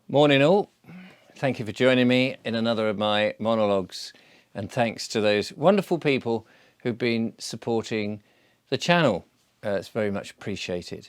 Morning all. Thank you for joining me in another of my monologues, and thanks to those wonderful people who've been supporting the channel. It's very much appreciated.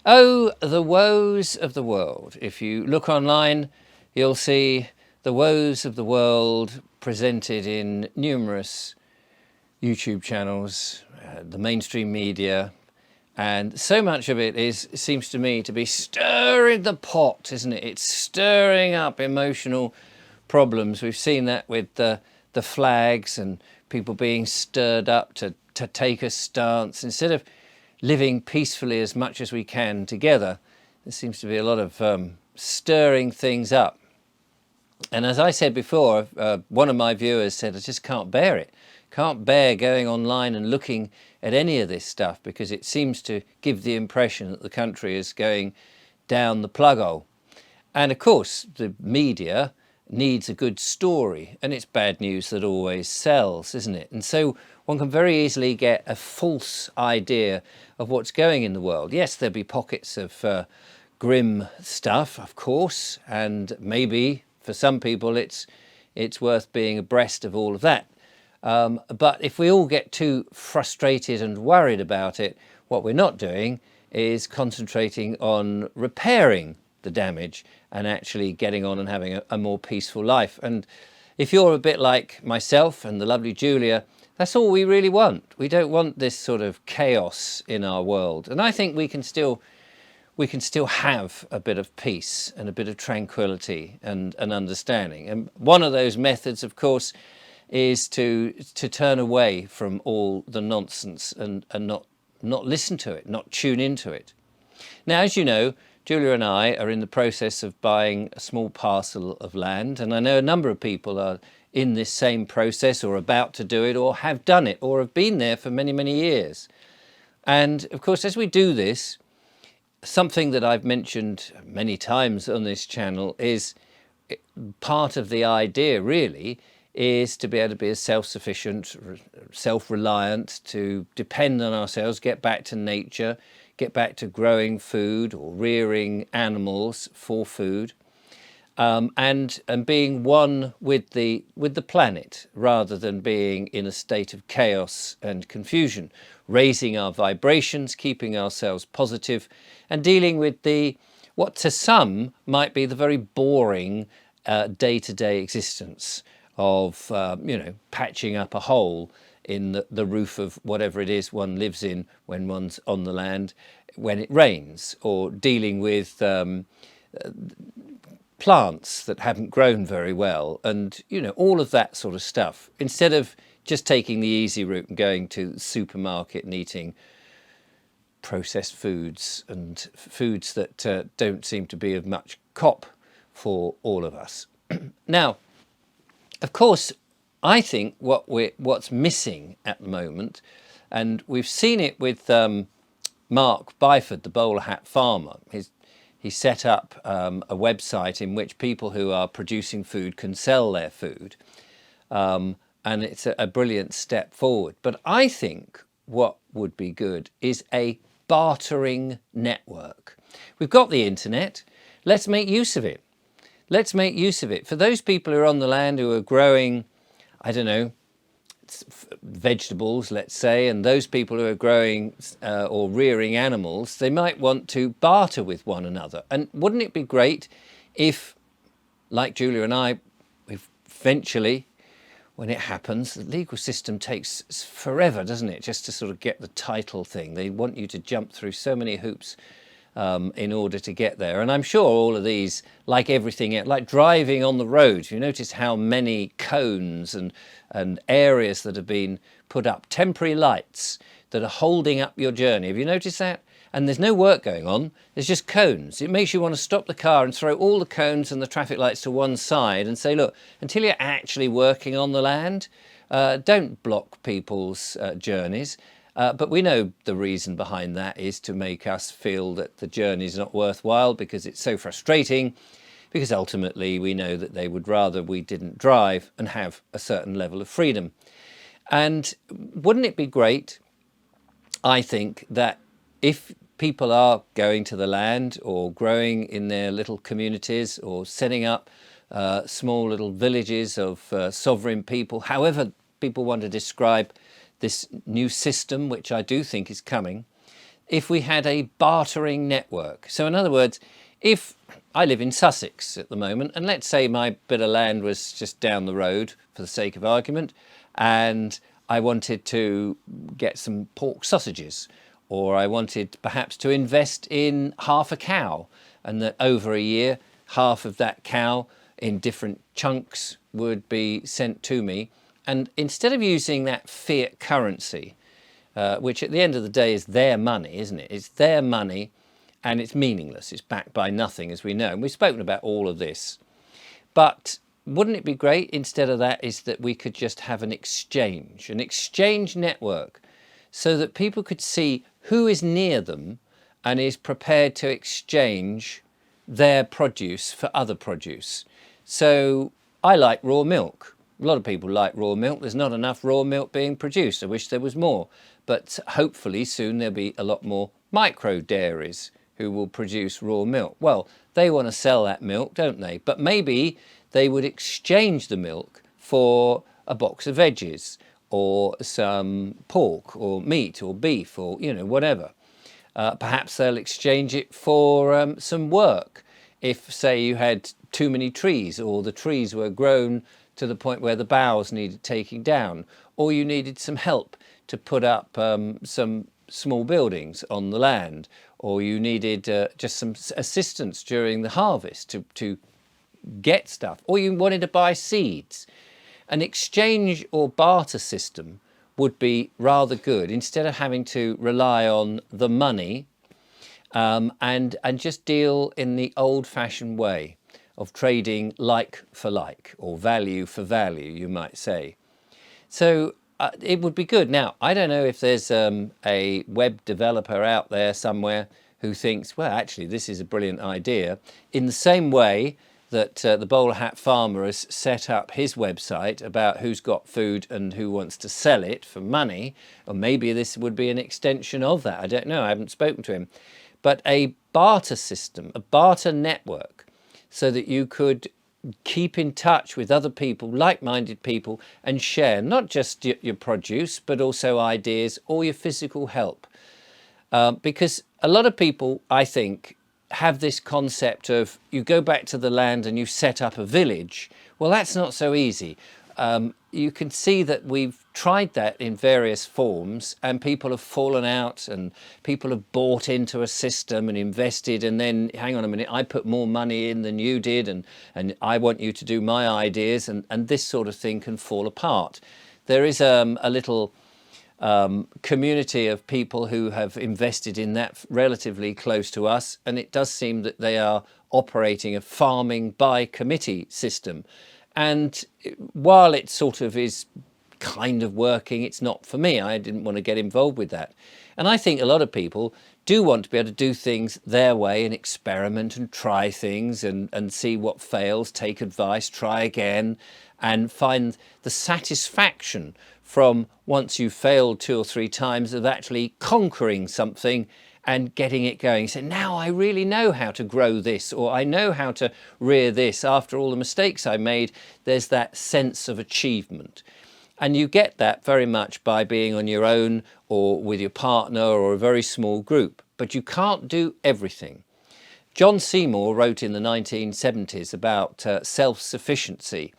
Oh, the woes of the world. If you look online, you'll see the woes of the world presented in numerous YouTube channels, the mainstream media, and so much of it seems to me to be stirring the pot, isn't it? It's stirring up emotional problems. We've seen that with the flags and people being stirred up to take a stance. Instead of living peacefully as much as we can together, there seems to be a lot of stirring things up. And as I said before, one of my viewers said, I just can't bear it. Can't bear going online and looking at any of this stuff because it seems to give the impression that the country is going down the plug hole. And of course, the media needs a good story, and it's bad news that always sells, isn't it? And so one can very easily get a false idea of what's going in the world. Yes, there'll be pockets of grim stuff, of course, and maybe for some people it's worth being abreast of all of that. But if we all get too frustrated and worried about it, what we're not doing is concentrating on repairing the damage and actually getting on and having a more peaceful life. And if you're a bit like myself and the lovely Julia, that's all we really want. We don't want this sort of chaos in our world. And I think we can still have a bit of peace and a bit of tranquility and an understanding. And one of those methods, of course, is to turn away from all the nonsense and not listen to it, not tune into it. Now, as you know, Julia and I are in the process of buying a small parcel of land, and I know a number of people are in this same process or about to do it or have done it or have been there for many, many years. And of course, as we do this, something that I've mentioned many times on this channel is part of the idea really is to be able to be as self-sufficient, self-reliant, to depend on ourselves, get back to nature, get back to growing food or rearing animals for food, and being one with the planet rather than being in a state of chaos and confusion, raising our vibrations, keeping ourselves positive, and dealing with what to some might be the very boring day-to-day existence of patching up a hole in the roof of whatever it is one lives in when one's on the land when it rains, or dealing with plants that haven't grown very well, and all of that sort of stuff, instead of just taking the easy route and going to the supermarket and eating processed foods and foods that don't seem to be of much cop for all of us. Now, of course, I think what's missing at the moment, and we've seen it with Mark Byford, the bowler hat farmer. He set up a website in which people who are producing food can sell their food, and it's a brilliant step forward. But I think what would be good is a bartering network. We've got the internet. Let's make use of it. Let's make use of it. For those people who are on the land who are growing, I don't know, vegetables, let's say, and those people who are growing or rearing animals, they might want to barter with one another. And wouldn't it be great if, like Julia and I, eventually, when it happens, the legal system takes forever, doesn't it, just to sort of get the title thing. They want you to jump through so many hoops in order to get there. And I'm sure all of these, like everything, like driving on the road, you notice how many cones and areas that have been put up, temporary lights that are holding up your journey. Have you noticed that? And there's no work going on, there's just cones. It makes you want to stop the car and throw all the cones and the traffic lights to one side and say, look, until you're actually working on the land, don't block people's journeys. But we know the reason behind that is to make us feel that the journey is not worthwhile because it's so frustrating, because ultimately we know that they would rather we didn't drive and have a certain level of freedom. And wouldn't it be great, I think, that if people are going to the land or growing in their little communities or setting up small little villages of sovereign people, however people want to describe this new system, which I do think is coming, if we had a bartering network. So in other words, if I live in Sussex at the moment, and let's say my bit of land was just down the road for the sake of argument, and I wanted to get some pork sausages, or I wanted perhaps to invest in half a cow, and that over a year, half of that cow in different chunks would be sent to me. And instead of using that fiat currency, which at the end of the day is their money, isn't it? It's their money and it's meaningless. It's backed by nothing, as we know. And we've spoken about all of this. But wouldn't it be great, instead of that, is that we could just have an exchange network, so that people could see who is near them and is prepared to exchange their produce for other produce. So I like raw milk. A lot of people like raw milk. There's not enough raw milk being produced. I wish there was more. But hopefully soon there'll be a lot more micro dairies who will produce raw milk. Well, they want to sell that milk, don't they? But maybe they would exchange the milk for a box of veggies or some pork or meat or beef or, whatever. Perhaps they'll exchange it for some work. If, say, you had too many trees, or the trees were grown to the point where the boughs needed taking down, or you needed some help to put up some small buildings on the land, or you needed just some assistance during the harvest to get stuff, or you wanted to buy seeds. An exchange or barter system would be rather good, instead of having to rely on the money and just deal in the old-fashioned way of trading like for like, or value for value, you might say. So it would be good. Now, I don't know if there's a web developer out there somewhere who thinks, well, actually, this is a brilliant idea. In the same way that the bowler hat farmer has set up his website about who's got food and who wants to sell it for money, or maybe this would be an extension of that. I don't know, I haven't spoken to him. But a barter system, a barter network, so that you could keep in touch with other people, like-minded people, and share not just your produce, but also ideas or your physical help. Because a lot of people, I think, have this concept of you go back to the land and you set up a village. Well, that's not so easy. You can see that we've tried that in various forms, and people have fallen out, and people have bought into a system and invested, and then, hang on a minute, I put more money in than you did, and I want you to do my ideas, and this sort of thing can fall apart. There is a little community of people who have invested in that relatively close to us, and it does seem that they are operating a farming by committee system. And while it sort of is kind of working, it's not for me. I didn't want to get involved with that. And I think a lot of people do want to be able to do things their way and experiment and try things and see what fails, take advice, try again, and find the satisfaction from, once you've failed 2 or 3 times, of actually conquering something and getting it going. You say, now I really know how to grow this, or I know how to rear this. After all the mistakes I made, there's that sense of achievement. And you get that very much by being on your own, or with your partner, or a very small group. But you can't do everything. John Seymour wrote in the 1970s about self-sufficiency.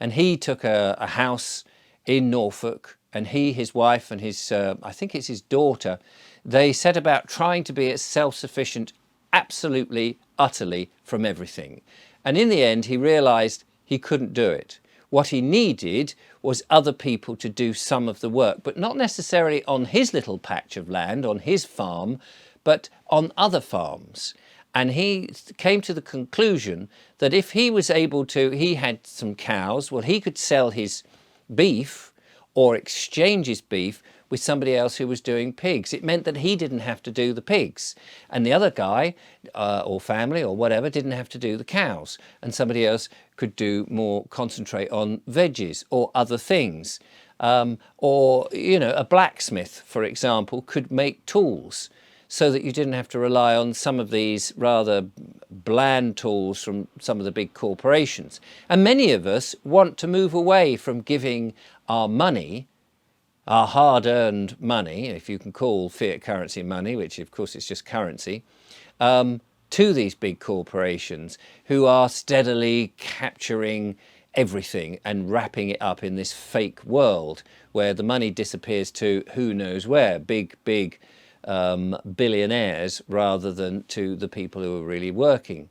And he took a house in Norfolk, and he, his wife, and his, I think it's his daughter, they set about trying to be as self-sufficient, absolutely, utterly, from everything. And in the end, he realised he couldn't do it. What he needed was other people to do some of the work, but not necessarily on his little patch of land, on his farm, but on other farms. And he came to the conclusion that if he was able to, he had some cows, well, he could sell his beef or exchange his beef with somebody else who was doing pigs. It meant that he didn't have to do the pigs, and the other guy or family or whatever didn't have to do the cows, and somebody else could do more, concentrate on veggies or other things. Or, a blacksmith, for example, could make tools. so that you didn't have to rely on some of these rather bland tools from some of the big corporations. And many of us want to move away from giving our money, our hard-earned money, if you can call fiat currency money, which of course is just currency, to these big corporations who are steadily capturing everything and wrapping it up in this fake world where the money disappears to who knows where, big billionaires, rather than to the people who are really working.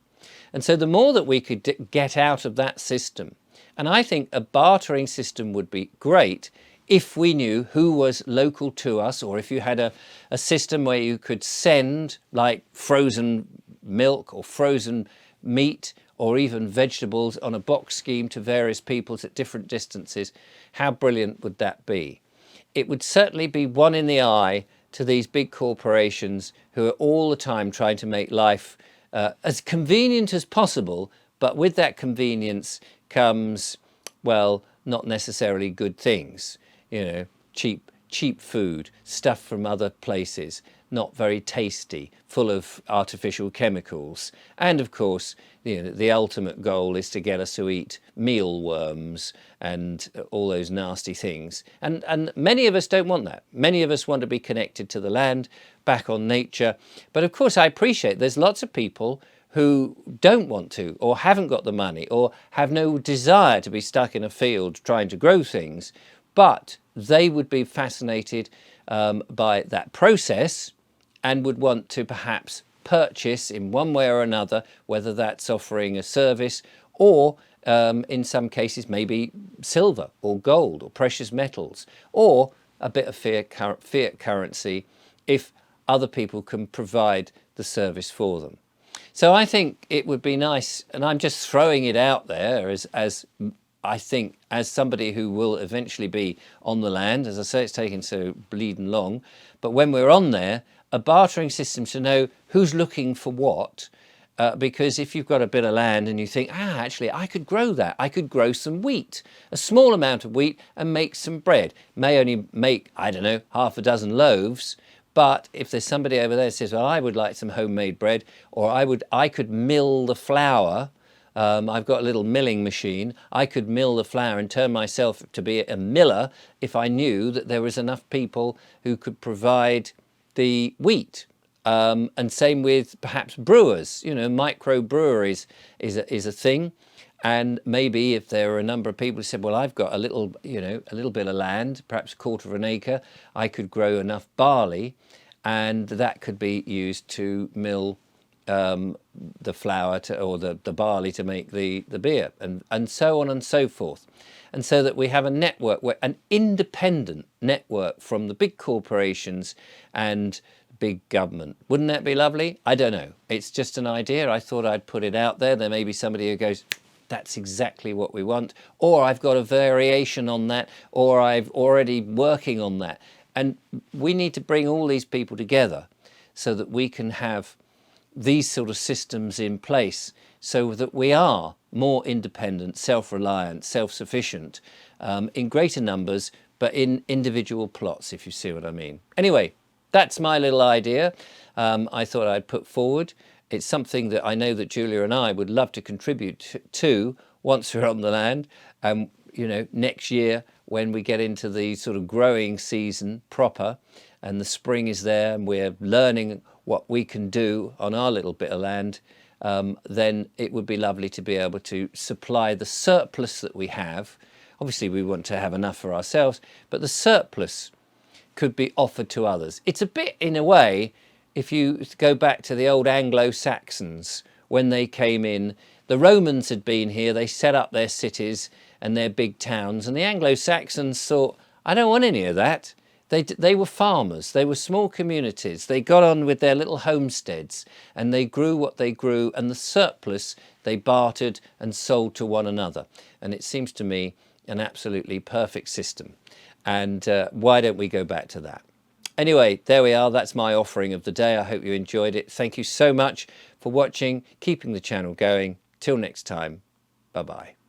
And so the more that we could get out of that system, and I think a bartering system would be great if we knew who was local to us, or if you had a system where you could send like frozen milk or frozen meat or even vegetables on a box scheme to various peoples at different distances. How brilliant would that be? It would certainly be one in the eye to these big corporations who are all the time trying to make life as convenient as possible, but with that convenience comes, well, not necessarily good things. You know, cheap food, stuff from other places, not very tasty, full of artificial chemicals. And of course, you know, the ultimate goal is to get us to eat mealworms and all those nasty things. And many of us don't want that. Many of us want to be connected to the land, back on nature. But of course, I appreciate there's lots of people who don't want to, or haven't got the money, or have no desire to be stuck in a field trying to grow things. But they would be fascinated by that process and would want to perhaps purchase in one way or another, whether that's offering a service or in some cases maybe silver or gold or precious metals or a bit of fiat currency if other people can provide the service for them. So I think it would be nice, and I'm just throwing it out there as I think, as somebody who will eventually be on the land. As I say, it's taken so bleeding long, but when we're on there, a bartering system to know who's looking for what, because if you've got a bit of land and you think, actually, I could grow that. I could grow some wheat, a small amount of wheat, and make some bread. May only make, I don't know, half a dozen loaves, but if there's somebody over there that says, well, I would like some homemade bread, or I could mill the flour. I've got a little milling machine. I could mill the flour and turn myself to be a miller if I knew that there was enough people who could provide the wheat. And same with perhaps brewers. You know, micro breweries is a thing. And maybe if there are a number of people who said, well, I've got a little bit of land, perhaps a quarter of an acre, I could grow enough barley, and that could be used to mill the flour or the barley to make the beer, and so on and so forth. And so that we have a network, an independent network from the big corporations and big government. Wouldn't that be lovely? I don't know. It's just an idea. I thought I'd put it out there. There may be somebody who goes, that's exactly what we want, or I've got a variation on that, or I've already working on that. And we need to bring all these people together so that we can have these sort of systems in place so that we are more independent, self-reliant, self-sufficient in greater numbers, but in individual plots, if you see what I mean. Anyway, that's my little idea I thought I'd put forward. It's something that I know that Julia and I would love to contribute to once we're on the land. You know, next year when we get into the sort of growing season proper and the spring is there and we're learning what we can do on our little bit of land, then it would be lovely to be able to supply the surplus that we have. Obviously, we want to have enough for ourselves, but the surplus could be offered to others. It's a bit, in a way, if you go back to the old Anglo-Saxons, when they came in, the Romans had been here, they set up their cities and their big towns, and the Anglo-Saxons thought, I don't want any of that. They were farmers, they were small communities, they got on with their little homesteads and they grew what they grew, and the surplus they bartered and sold to one another. And it seems to me an absolutely perfect system. And why don't we go back to that? Anyway, there we are. That's my offering of the day. I hope you enjoyed it. Thank you so much for watching, keeping the channel going. Till next time, bye-bye.